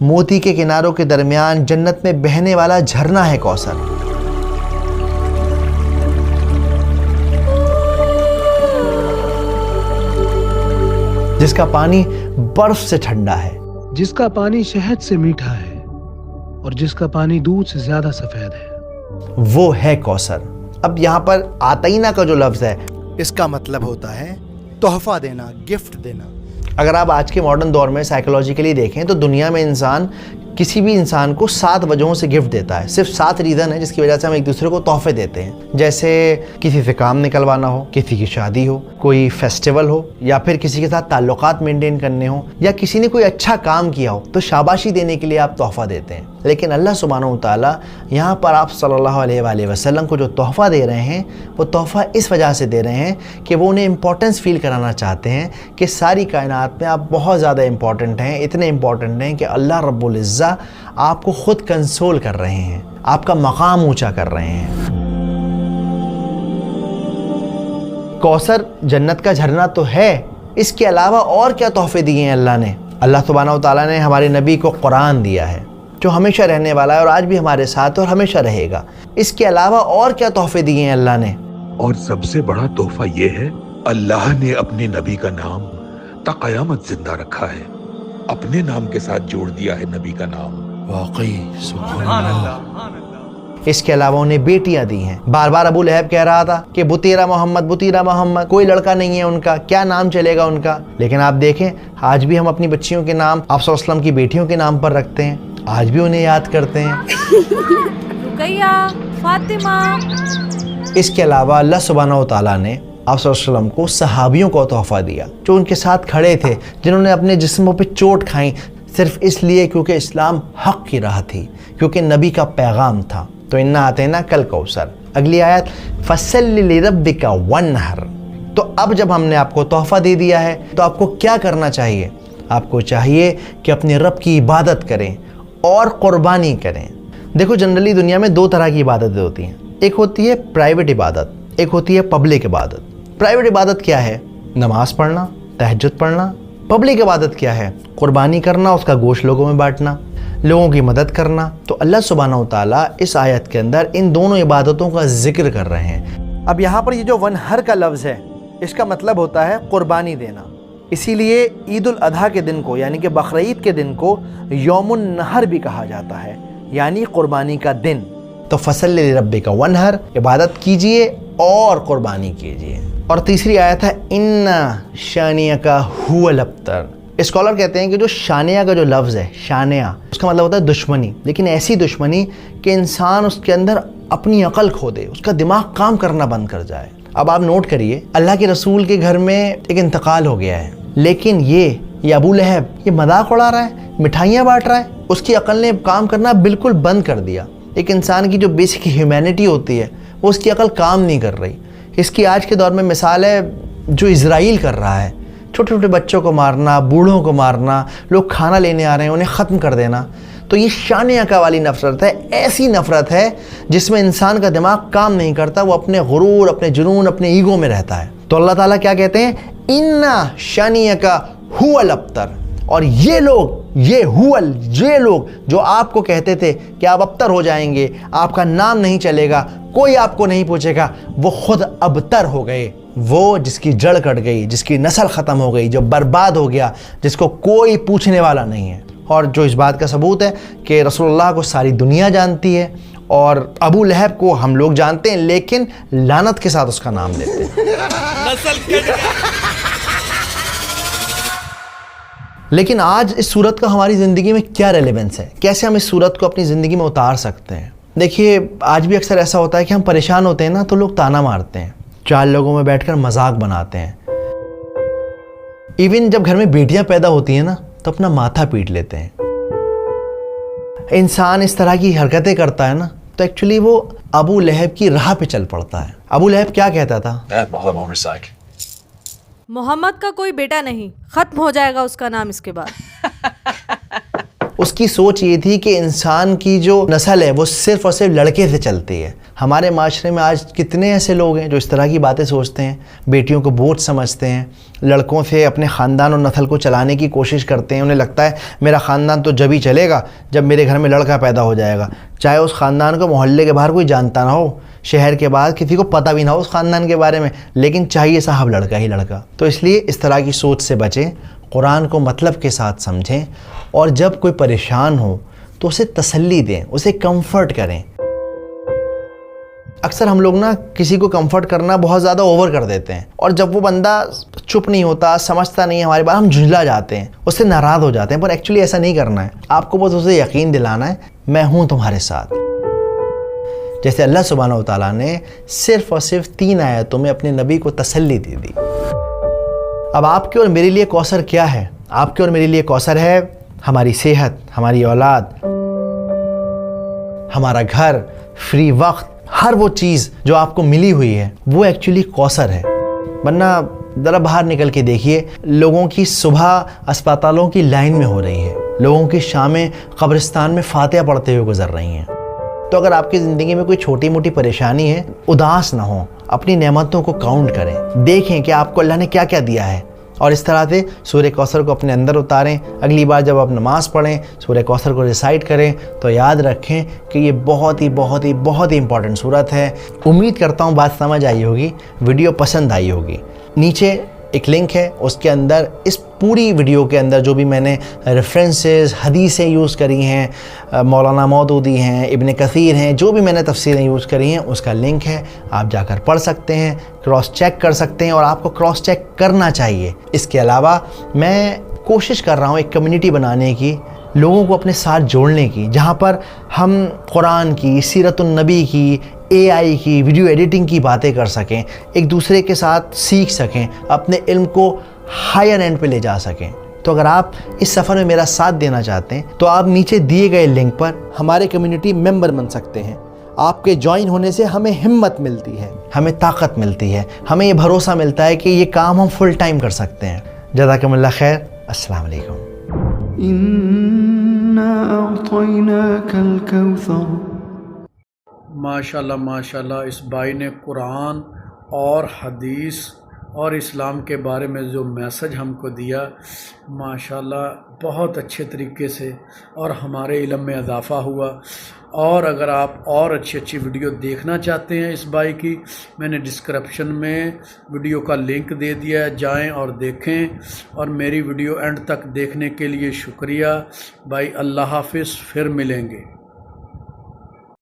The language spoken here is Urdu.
موتی کے کناروں کے درمیان جنت میں بہنے والا جھرنا ہے کوثر۔ جس کا پانی برف سے ٹھنڈا ہے، جس کا پانی شہد سے میٹھا ہے اور جس کا پانی دودھ سے زیادہ سفید ہے، وہ ہے کوثر۔ اب یہاں پر آتینہ کا جو لفظ ہے اس کا مطلب ہوتا ہے تحفہ دینا، گفٹ دینا۔ اگر آپ آج کے ماڈرن دور میں سائیکولوجیکلی دیکھیں تو دنیا میں انسان کسی بھی انسان کو 7 وجہوں سے گفٹ دیتا ہے۔ صرف 7 ریزن ہے جس کی وجہ سے ہم ایک دوسرے کو تحفے دیتے ہیں، جیسے کسی سے کام نکلوانا ہو، کسی کی شادی ہو، کوئی فیسٹیول ہو، یا پھر کسی کے ساتھ تعلقات مینٹین کرنے ہوں، یا کسی نے کوئی اچھا کام کیا ہو تو شاباشی دینے کے لیے آپ تحفہ دیتے ہیں۔ لیکن اللہ سبحانہ و تعالیٰ یہاں پر آپ صلی اللہ علیہ وآلہ وسلم کو جو تحفہ دے رہے ہیں وہ تحفہ اس وجہ سے دے رہے ہیں کہ وہ انہیں امپورٹنس فیل کرانا چاہتے ہیں کہ ساری کائنات میں آپ بہت زیادہ امپورٹنٹ ہیں، اتنے امپورٹنٹ ہیں کہ اللہ رب العزہ آپ کو خود کنسول کر رہے ہیں، آپ کا مقام اونچا کر رہے ہیں۔ کوثر جنت کا جھرنا تو ہے، اس کے علاوہ اور کیا تحفے دیے ہیں اللہ نے؟ اللہ سبحانہ و تعالیٰ نے ہمارے نبی کو قرآن دیا ہے جو ہمیشہ رہنے والا ہے اور آج بھی ہمارے ساتھ اور ہمیشہ رہے گا۔ اس کے علاوہ اور کیا تحفے دیے ہیں اللہ نے؟ اور سب سے بڑا تحفہ یہ ہے اللہ نے اپنے نبی کا نام تا قیامت زندہ رکھا ہے، اپنے نام کے ساتھ جوڑ دیا ہے نبی کا نام۔ واقعی سبحان اللہ۔ اس کے علاوہ انہیں بیٹیاں دی ہیں۔ بار بار ابو لہب کہہ رہا تھا کہ بطیرہ محمد، بطیرہ محمد، کوئی لڑکا نہیں ہے ان کا، کیا نام چلے گا ان کا؟ لیکن آپ دیکھیں آج بھی ہم اپنی بچیوں کے نام آپ صلی اللہ علیہ وسلم کی بیٹیوں کے نام پر رکھتے ہیں، آج بھی انہیں یاد کرتے ہیں۔ رقیہ، فاطمہ۔ اس کے علاوہ اللہ سبحانہ و تعالیٰ نے آپ صلی اللہ علیہ وسلم کو صحابیوں کو تحفہ دیا جو ان کے ساتھ کھڑے تھے، جنہوں نے اپنے جسموں پہ چوٹ کھائیں صرف اس لیے کیونکہ اسلام حق کی راہ تھی، کیونکہ نبی کا پیغام تھا۔ تو انا اعطیناک کل کوثر۔ اگلی آیت فصلی لربک وانحر۔ تو اب جب ہم نے آپ کو تحفہ دے دیا ہے تو آپ کو کیا کرنا چاہیے؟ آپ کو چاہیے کہ اپنے رب کی عبادت کریں اور قربانی کریں۔ دیکھو جنرلی دنیا میں 2 طرح کی عبادتیں ہوتی ہیں، ایک ہوتی ہے پرائیویٹ عبادت، ایک ہوتی ہے پبلک عبادت۔ پرائیویٹ عبادت کیا ہے؟ نماز پڑھنا، تہجد پڑھنا۔ پبلک عبادت کیا ہے؟ قربانی کرنا، اس کا گوشت لوگوں میں بانٹنا، لوگوں کی مدد کرنا۔ تو اللہ سبحانہ و تعالیٰ اس آیت کے اندر ان دونوں عبادتوں کا ذکر کر رہے ہیں۔ اب یہاں پر یہ جو ونحر کا لفظ ہے اس کا مطلب ہوتا ہے قربانی دینا، اسی لیے عید الاضحیٰ کے دن کو یعنی کہ بقرعید کے دن کو یوم النحر بھی کہا جاتا ہے، یعنی قربانی کا دن۔ تو فصلی لربک وانحر، عبادت کیجئے اور قربانی کیجئے۔ اور تیسری آیت ہے ان شانیک هو الابتر۔ اسکالر کہتے ہیں کہ جو شانیہ کا جو لفظ ہے، شانیہ اس کا مطلب ہوتا ہے دشمنی، لیکن ایسی دشمنی کہ انسان اس کے اندر اپنی عقل کھو دے، اس کا دماغ کام کرنا بند کر جائے۔ اب آپ نوٹ کریے اللہ کے رسول کے گھر میں ایک انتقال ہو گیا ہے، لیکن یہ ابو لہب یہ مذاق اڑا رہا ہے، مٹھائیاں بانٹ رہا ہے، اس کی عقل نے کام کرنا بالکل بند کر دیا۔ ایک انسان کی جو بیسک ہیومینٹی ہوتی ہے وہ اس کی عقل کام نہیں کر رہی۔ اس کی آج کے دور میں مثال ہے جو اسرائیل کر رہا ہے، چھوٹے چھوٹے بچوں کو مارنا، بوڑھوں کو مارنا، لوگ کھانا لینے آ رہے ہیں انہیں ختم کر دینا۔ تو یہ شانیہ والی نفرت ہے، ایسی نفرت ہے جس میں انسان کا دماغ کام نہیں کرتا، وہ اپنے غرور، اپنے جنون، اپنے ایگو میں رہتا ہے۔ تو اللہ تعالیٰ کیا کہتے ہیں؟ اِنَّ شَانِئَكَ هُوَ الْأَبْتَرُ۔ اور یہ لوگ جو آپ کو کہتے تھے کہ آپ ابتر ہو جائیں گے، آپ کا نام نہیں چلے گا، کوئی آپ کو نہیں پوچھے گا، وہ خود ابتر ہو گئے۔ وہ جس کی جڑ کٹ گئی، جس کی نسل ختم ہو گئی، جو برباد ہو گیا، جس کو کوئی پوچھنے والا نہیں ہے۔ اور جو اس بات کا ثبوت ہے کہ رسول اللہ کو ساری دنیا جانتی ہے اور ابو لہب کو ہم لوگ جانتے ہیں، لیکن لعنت کے ساتھ اس کا نام لیتے ہیں۔ لیکن آج اس صورت کا ہماری زندگی میں کیا ریلیونس ہے؟ کیسے ہم اس صورت کو اپنی زندگی میں اتار سکتے ہیں؟ دیکھیے آج بھی اکثر ایسا ہوتا ہے کہ ہم پریشان ہوتے ہیں نا تو لوگ تانا مارتے ہیں، 4 لوگوں میں بیٹھ کر مذاق بناتے ہیں۔ ایون جب گھر میں بیٹیاں پیدا ہوتی ہیں نا تو اپنا ماتھا پیٹ لیتے ہیں۔ انسان اس طرح کی حرکتیں کرتا ہے نا تو ایکچولی وہ ابو لہب کی راہ پہ چل پڑتا ہے۔ ابو لہب کیا کہتا تھا؟ محمد کا کوئی بیٹا نہیں، ختم ہو جائے گا اس کا نام اس کے بعد۔ اس کی سوچ یہ تھی کہ انسان کی جو نسل ہے وہ صرف اور صرف لڑکے سے چلتی ہے۔ ہمارے معاشرے میں آج کتنے ایسے لوگ ہیں جو اس طرح کی باتیں سوچتے ہیں، بیٹیوں کو بوجھ سمجھتے ہیں، لڑکوں سے اپنے خاندان اور نسل کو چلانے کی کوشش کرتے ہیں۔ انہیں لگتا ہے میرا خاندان تو جب ہی چلے گا جب میرے گھر میں لڑکا پیدا ہو جائے گا، چاہے اس خاندان کو محلے کے باہر کوئی جانتا نہ ہو، شہر کے بعد کسی کو پتہ بھی نہ ہو اس خاندان کے بارے میں، لیکن چاہیے صاحب لڑکا ہی لڑکا۔ تو اس لیے اس طرح کی سوچ سے بچیں، قرآن کو مطلب کے ساتھ سمجھیں، اور جب کوئی پریشان ہو تو اسے تسلی دیں، اسے کمفرٹ کریں۔ اکثر ہم لوگ نا کسی کو کمفرٹ کرنا بہت زیادہ اوور کر دیتے ہیں، اور جب وہ بندہ چپ نہیں ہوتا، سمجھتا نہیں ہے ہماری بات، ہم جھنجلا جاتے ہیں، اس سے ناراض ہو جاتے ہیں۔ پر ایکچولی ایسا نہیں کرنا ہے، آپ کو بس اسے یقین دلانا ہے میں ہوں تمہارے ساتھ۔ جیسے اللہ سبحانہ و تعالیٰ نے صرف اور صرف 3 آیتوں میں اپنے نبی کو تسلی دی دی۔ اب آپ کے اور میرے لیے کوثر کیا ہے؟ آپ کے اور میرے لیے کوثر ہے ہماری صحت، ہماری اولاد، ہمارا گھر، فری وقت، ہر وہ چیز جو آپ کو ملی ہوئی ہے وہ ایکچولی کوثر ہے۔ ورنہ ذرا باہر نکل کے دیکھیے، لوگوں کی صبح اسپتالوں کی لائن میں ہو رہی ہے، لوگوں کی شامیں قبرستان میں فاتحہ پڑھتے ہوئے گزر رہی ہیں۔ تو اگر آپ کی زندگی میں کوئی چھوٹی موٹی پریشانی ہے، اداس نہ ہوں، اپنی نعمتوں کو کاؤنٹ کریں، دیکھیں کہ آپ کو اللہ نے کیا کیا دیا ہے، اور اس طرح سے سورہ کوثر کو اپنے اندر اتاریں۔ اگلی بار جب آپ نماز پڑھیں سورہ کوثر کو ریسائٹ کریں تو یاد رکھیں کہ یہ بہت ہی امپورٹنٹ سورت ہے۔ امید کرتا ہوں بات سمجھ آئی ہوگی، ویڈیو پسند آئی ہوگی۔ نیچے ایک لنک ہے، اس کے اندر اس پوری ویڈیو کے اندر جو بھی میں نے ریفرنسز، حدیثیں یوز کری ہیں، مولانا مودودی ہیں، ابن کثیر ہیں، جو بھی میں نے تفسیریں یوز کری ہیں اس کا لنک ہے، آپ جا کر پڑھ سکتے ہیں، کراس چیک کر سکتے ہیں، اور آپ کو کراس چیک کرنا چاہیے۔ اس کے علاوہ میں کوشش کر رہا ہوں ایک کمیونٹی بنانے کی، لوگوں کو اپنے ساتھ جوڑنے کی، جہاں پر ہم قرآن کی، سیرت النبی کی، AI کی، ویڈیو ایڈیٹنگ کی باتیں کر سکیں، ایک دوسرے کے ساتھ سیکھ سکیں، اپنے علم کو ہائر اینڈ پہ لے جا سکیں۔ تو اگر آپ اس سفر میں میرا ساتھ دینا چاہتے ہیں تو آپ نیچے دیے گئے لنک پر ہمارے کمیونٹی ممبر بن سکتے ہیں۔ آپ کے جوائن ہونے سے ہمیں ہمت ملتی ہے، ہمیں طاقت ملتی ہے، ہمیں یہ بھروسہ ملتا ہے کہ یہ کام ہم فل ٹائم کر سکتے ہیں۔ جزاکم اللہ خیر، السلام علیکم۔ إنا أعطيناك الكوثر ماشاءاللہ ماشاءاللہ، اس بھائی نے قرآن اور حدیث اور اسلام کے بارے میں جو میسج ہم کو دیا، ماشاءاللہ بہت اچھے طریقے سے، اور ہمارے علم میں اضافہ ہوا۔ اور اگر آپ اور اچھی ویڈیو دیکھنا چاہتے ہیں اس بھائی کی، میں نے ڈسکرپشن میں ویڈیو کا لنک دے دیا ہے، جائیں اور دیکھیں۔ اور میری ویڈیو اینڈ تک دیکھنے کے لیے شکریہ بھائی، اللہ حافظ، پھر ملیں گے۔